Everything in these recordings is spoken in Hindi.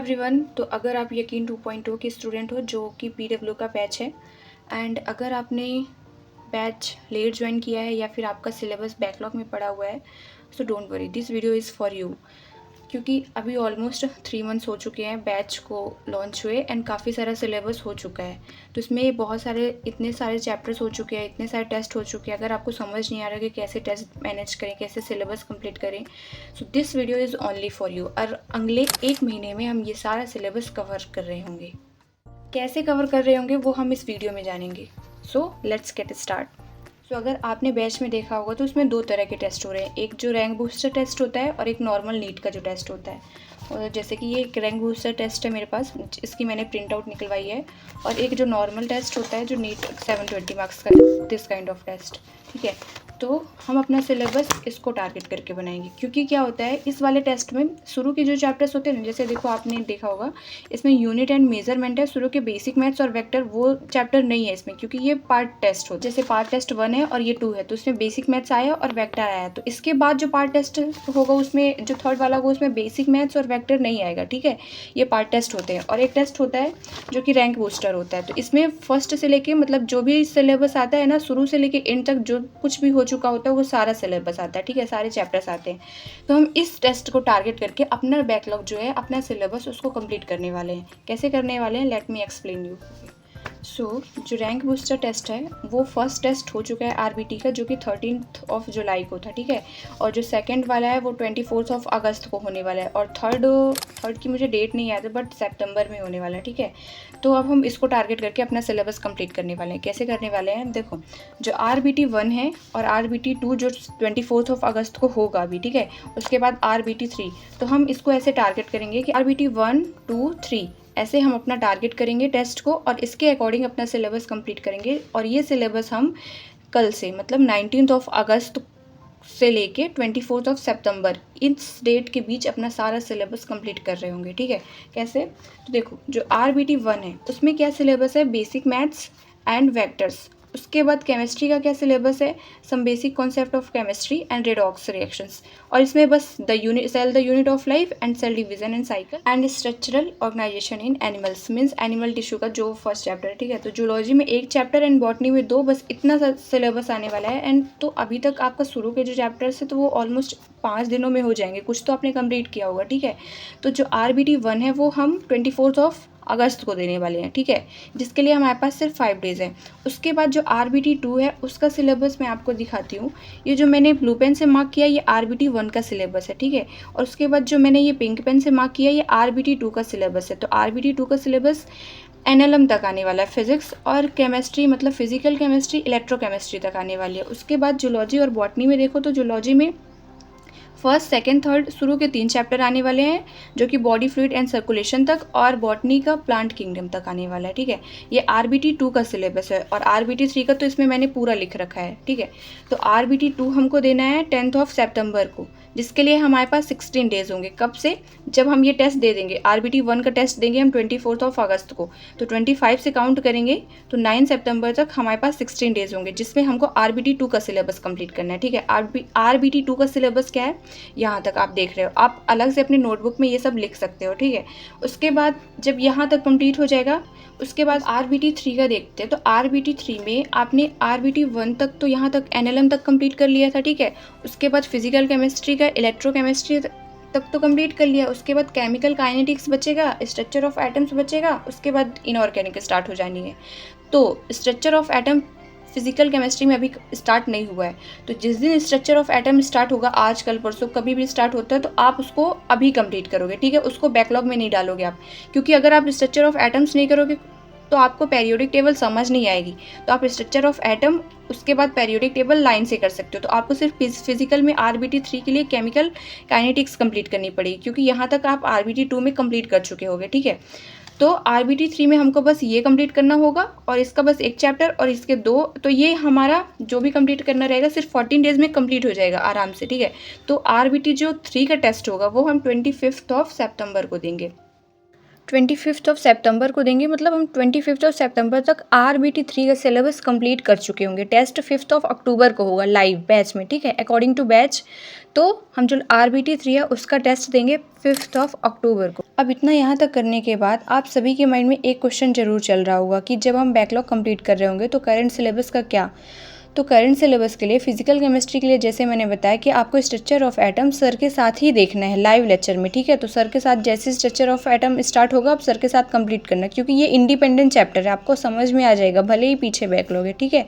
एवरीवन। तो अगर आप यकीन 2.0 के स्टूडेंट हो जो कि PW का बैच है एंड अगर आपने बैच लेट ज्वाइन किया है या फिर आपका सिलेबस बैकलॉग में पड़ा हुआ है, so don't worry, this video is for you. क्योंकि अभी ऑलमोस्ट 3 मंथ्स हो चुके हैं बैच को लॉन्च हुए एंड काफ़ी सारा सिलेबस हो चुका है। तो इसमें बहुत सारे इतने सारे चैप्टर्स हो चुके हैं, इतने सारे टेस्ट हो चुके हैं। अगर आपको समझ नहीं आ रहा कि कैसे टेस्ट मैनेज करें, कैसे सिलेबस कंप्लीट करें, so this video is only for you. और अगले 1 महीने में हम ये सारा सिलेबस कवर कर रहे होंगे। कैसे कवर कर रहे होंगे वो हम इस वीडियो में जानेंगे। So let's get start. So अगर आपने बैच में देखा होगा तो उसमें 2 तरह के टेस्ट हो रहे हैं, एक जो रैंक बूस्टर टेस्ट होता है और एक नॉर्मल नीट का जो टेस्ट होता है। और जैसे कि ये एक रैंक बूस्टर टेस्ट है मेरे पास, इसकी मैंने प्रिंट आउट निकलवाई है। और एक जो नॉर्मल टेस्ट होता है जो नीट 720 मार्क्स का, दिस काइंड ऑफ टेस्ट। ठीक है, तो हम अपना सिलेबस इसको टारगेट करके बनाएंगे। क्योंकि क्या होता है इस वाले टेस्ट में शुरू के जो चैप्टर्स होते हैं ना, जैसे देखो आपने देखा होगा इसमें यूनिट एंड मेजरमेंट है, शुरू के बेसिक मैथ्स और वेक्टर वो चैप्टर नहीं है इसमें, क्योंकि ये पार्ट टेस्ट हो। जैसे पार्ट टेस्ट 1 है और ये 2 है, तो उसमें बेसिक मैथ्स आया और वेक्टर आया। तो इसके बाद जो पार्ट टेस्ट होगा उसमें जो थर्ड वाला होगा उसमें बेसिक मैथ्स और वेक्टर नहीं आएगा। ठीक है, ये पार्ट टेस्ट होते हैं। और एक टेस्ट होता है जो कि रैंक बूस्टर होता है। तो इसमें फर्स्ट से लेके मतलब जो भी सिलेबस आता है ना, शुरू से लेके एंड तक जो कुछ भी हो चुका होता है वो सारा सिलेबस आता है। ठीक है, सारे चैप्टर्स आते हैं। तो हम इस टेस्ट को टारगेट करके अपना बैकलॉग जो है, अपना सिलेबस उसको कंप्लीट करने वाले हैं। कैसे करने वाले हैं, लेट मी एक्सप्लेन यू। जो रैंक बूस्टर टेस्ट है वो फर्स्ट टेस्ट हो चुका है RBT का, जो कि 13 जुलाई को था। ठीक है, और जो सेकंड वाला है वो 24 अगस्त को होने वाला है। और थर्ड की मुझे डेट नहीं याद है, बट सितंबर में होने वाला है। ठीक है, तो अब हम इसको टारगेट करके अपना सिलेबस कंप्लीट करने वाले हैं। कैसे करने वाले हैं, देखो जो RBT 1 है और RBT 2 जो 24 अगस्त को होगा अभी। ठीक है, उसके बाद RBT 3, तो हम इसको ऐसे टारगेट करेंगे कि RBT 1, 2, 3 ऐसे हम अपना टारगेट करेंगे टेस्ट को और इसके अकॉर्डिंग अपना सिलेबस कंप्लीट करेंगे। और ये सिलेबस हम कल से मतलब 19 अगस्त से लेके 24 सितंबर इस डेट के बीच अपना सारा सिलेबस कंप्लीट कर रहे होंगे। ठीक है, कैसे, तो देखो जो RBT 1 है उसमें क्या सिलेबस है, बेसिक मैथ्स एंड वेक्टर्स। उसके बाद केमिस्ट्री का क्या सिलेबस है, some basic concept of chemistry and redox reactions. और इसमें बस the unit of life and cell division and cycle and structural organisation in animals, means animal tissue का जो फर्स्ट चैप्टर है। ठीक है, तो जूलॉजी में 1 चैप्टर एंड बॉटनी में 2, बस इतना सा सिलेबस आने वाला है। एंड तो अभी तक आपका शुरू के जो चैप्टर्स है तो वो ऑलमोस्ट 5 दिनों में हो जाएंगे, कुछ तो आपने कंप्लीट किया होगा। ठीक है, तो जो RBT 1 है वो हम 24 अगस्त को देने वाले हैं। ठीक है, जिसके लिए हमारे पास सिर्फ 5 डेज़ है। उसके बाद जो RBT 2 है उसका सिलेबस मैं आपको दिखाती हूँ। ये जो मैंने ब्लू पेन से मार्क किया ये RBT 1 का सिलेबस है। ठीक है, और उसके बाद जो मैंने ये पिंक पेन से मार्क किया ये RBT 2 का सिलेबस है। तो RBT 2 का सिलेबस NLM तक आने वाला है, फिजिक्स और केमिस्ट्री मतलब फिजिकल केमिस्ट्री, इलेक्ट्रोकेमिस्ट्री तक आने वाली है। उसके बाद जूलॉजी और बॉटनी में देखो तो जूलॉजी में फर्स्ट, सेकंड, थर्ड शुरू के 3 चैप्टर आने वाले हैं जो कि बॉडी फ्लूइड एंड सर्कुलेशन तक, और बॉटनी का प्लांट किंगडम तक आने वाला है। ठीक है, ये RBT 2 का सिलेबस है। और RBT 3 का तो इसमें मैंने पूरा लिख रखा है। ठीक है, तो RBT 2 हमको देना है 10 सितंबर को, जिसके लिए हमारे पास 16 डेज होंगे। कब से, जब हम ये टेस्ट दे देंगे। RBT 1 का टेस्ट देंगे हम 24 अगस्त को, तो 25 से काउंट करेंगे तो 9 सितंबर तक हमारे पास 16 डेज होंगे, जिसमें हमको RBT 2 का सिलेबस कंप्लीट करना है। ठीक है, RBT 2 का सिलेबस क्या है, यहाँ तक आप देख रहे हो, आप अलग से अपनी नोटबुक में ये सब लिख सकते हो। ठीक है, उसके बाद जब यहाँ तक कंप्लीट हो जाएगा उसके बाद RBT 3 का देखते हैं। तो RBT 3 में आपने RBT 1 तक तो यहाँ तक NLM तक कंप्लीट कर लिया था। ठीक है, उसके बाद फिजिकल केमिस्ट्री का इलेक्ट्रोकेमिस्ट्री तक तो कंप्लीट कर लिया। उसके बाद केमिकल काइनेटिक्स बचेगा, स्ट्रक्चर ऑफ एटम्स बचेगा, उसके बाद इनऑर्गेनिक स्टार्ट हो जानी है। तो structure of atom physical chemistry में अभी स्टार्ट नहीं हुआ है। तो जिस दिन स्ट्रक्चर ऑफ एटम स्टार्ट होगा, आज कल परसों कभी भी स्टार्ट होता है, तो आप उसको अभी कंप्लीट करोगे। ठीक है, उसको बैकलॉग में नहीं डालोगे आप, क्योंकि अगर आप स्ट्रक्चर ऑफ एटम्स नहीं करोगे तो आपको पेरियोडिक टेबल समझ नहीं आएगी। तो आप स्ट्रक्चर ऑफ एटम उसके बाद पेरियोडिक टेबल लाइन से कर सकते हो। तो आपको सिर्फ फिजिकल में RBT 3 के लिए केमिकल काइनेटिक्स कंप्लीट करनी पड़ेगी, क्योंकि यहाँ तक आप RBT 2 में कंप्लीट कर चुके होगे। ठीक है, तो RBT 3 में हमको बस ये कंप्लीट करना होगा और इसका बस 1 चैप्टर और इसके 2, तो ये हमारा जो भी कंप्लीट करना रहेगा सिर्फ 14 डेज में कंप्लीट हो जाएगा आराम से। ठीक है, तो RBT जो 3 का टेस्ट होगा वो हम 25 सितंबर को देंगे। 25 सितंबर को देंगे, मतलब हम 25 सितंबर तक RBT3 का सिलेबस कंप्लीट कर चुके होंगे। टेस्ट 5 अक्टूबर को होगा लाइव बैच में, ठीक है, अकॉर्डिंग टू बैच। तो हम जो RBT3 है उसका टेस्ट देंगे 5 अक्टूबर को। अब इतना यहाँ तक करने के बाद आप सभी के माइंड में एक क्वेश्चन जरूर चल रहा होगा कि जब हम बैकलॉग कंप्लीट कर रहे होंगे तो करंट सिलेबस का क्या। तो करंट सिलेबस के लिए फिजिकल केमिस्ट्री के लिए जैसे मैंने बताया कि आपको स्ट्रक्चर ऑफ एटम सर के साथ ही देखना है लाइव लेक्चर में, ठीक है। तो सर के साथ जैसे स्ट्रक्चर ऑफ एटम स्टार्ट होगा आप सर के साथ कंप्लीट करना, क्योंकि ये इंडिपेंडेंट चैप्टर है, आपको समझ में आ जाएगा भले ही पीछे बैकलॉग है, ठीक है।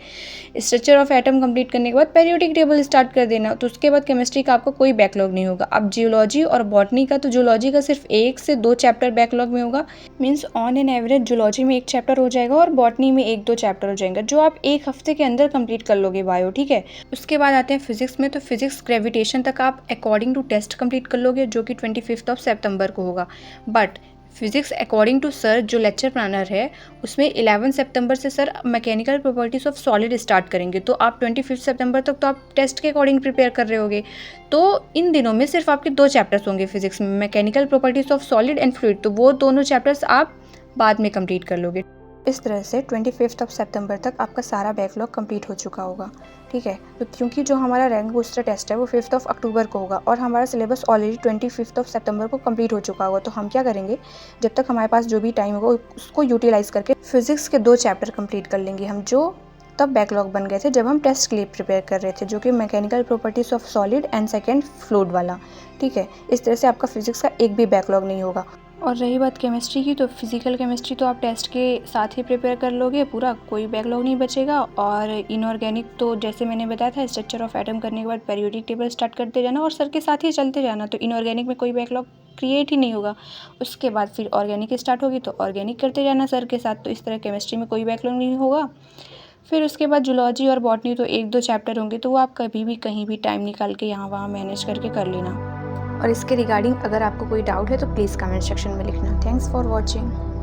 स्ट्रक्चर ऑफ एटम कंप्लीट करने के बाद पेरियोडिक टेबल स्टार्ट कर देना, तो उसके बाद केमिस्ट्री का आपको कोई बैकलॉग नहीं होगा। अब जियोलॉजी और बॉटनी का, तो जियोलॉजी का सिर्फ 1 से 2 चैप्टर बैकलॉग में होगा, means on an average geology में 1 चैप्टर हो जाएगा और बॉटनी में 1-2 चैप्टर हो जाएंगे, जो आप 1 हफ्ते के अंदर कंप्लीट कर लोगे बायो, ठीक है। उसके बाद आते हैं फिजिक्स में, तो फिजिक्स ग्रेविटेशन तक आप अकॉर्डिंग टू टेस्ट कंप्लीट कर लोगे, जो कि 25 सितंबर को होगा। But physics according to sir जो लेक्चर प्लानर है उसमें 11 सितंबर से sir mechanical properties of solid start करेंगे, तो आप 25 सितंबर तक तो आप टेस्ट के अकॉर्डिंग प्रिपेयर कर रहे होगे। तो इन दिनों में सिर्फ आपके 2 चैप्टर्स होंगे फिजिक्स में, mechanical properties of solid and fluid, तो वो दोनों चैप्टर्स आप बाद में कंप्लीट कर लोगे। इस तरह से 25 सितंबर तक आपका सारा बैकलॉग कंप्लीट हो चुका होगा, ठीक है। तो क्योंकि जो हमारा रैंक बूस्टर टेस्ट है वो 5 अक्टूबर को होगा और हमारा सिलेबस ऑलरेडी 25 सितंबर को कंप्लीट हो चुका होगा, तो हम क्या करेंगे, जब तक हमारे पास जो भी टाइम होगा उसको यूटिलाइज़ करके फिजिक्स के 2 चैप्टर कंप्लीट कर लेंगे हम, जो तब बैकलॉग बन गए थे जब हम टेस्ट के लिए प्रिपेयर कर रहे थे, जो कि mechanical properties of solid and second fluid वाला, ठीक है। इस तरह से आपका फिजिक्स का एक भी बैकलॉग नहीं होगा। और रही बात केमिस्ट्री की, तो फिजिकल केमिस्ट्री तो आप टेस्ट के साथ ही प्रिपेयर कर लोगे पूरा, कोई बैकलॉग नहीं बचेगा। और इनऑर्गेनिक तो जैसे मैंने बताया था स्ट्रक्चर ऑफ एटम करने के बाद पेरियोडिक टेबल स्टार्ट करते जाना और सर के साथ ही चलते जाना, तो इनऑर्गेनिक में कोई बैकलॉग क्रिएट ही नहीं होगा। उसके बाद फिर ऑर्गेनिक स्टार्ट होगी तो ऑर्गेनिक करते जाना सर के साथ, तो इस तरह केमिस्ट्री में कोई बैकलॉग नहीं होगा। फिर उसके बाद जूलॉजी और बॉटनी तो 1-2 चैप्टर होंगे, तो वो आप कभी भी कहीं भी टाइम निकाल के यहाँ वहाँ मैनेज करके कर लेना। और इसके रिगार्डिंग अगर आपको कोई डाउट है तो प्लीज़ कमेंट सेक्शन में लिखना। Thanks for watching.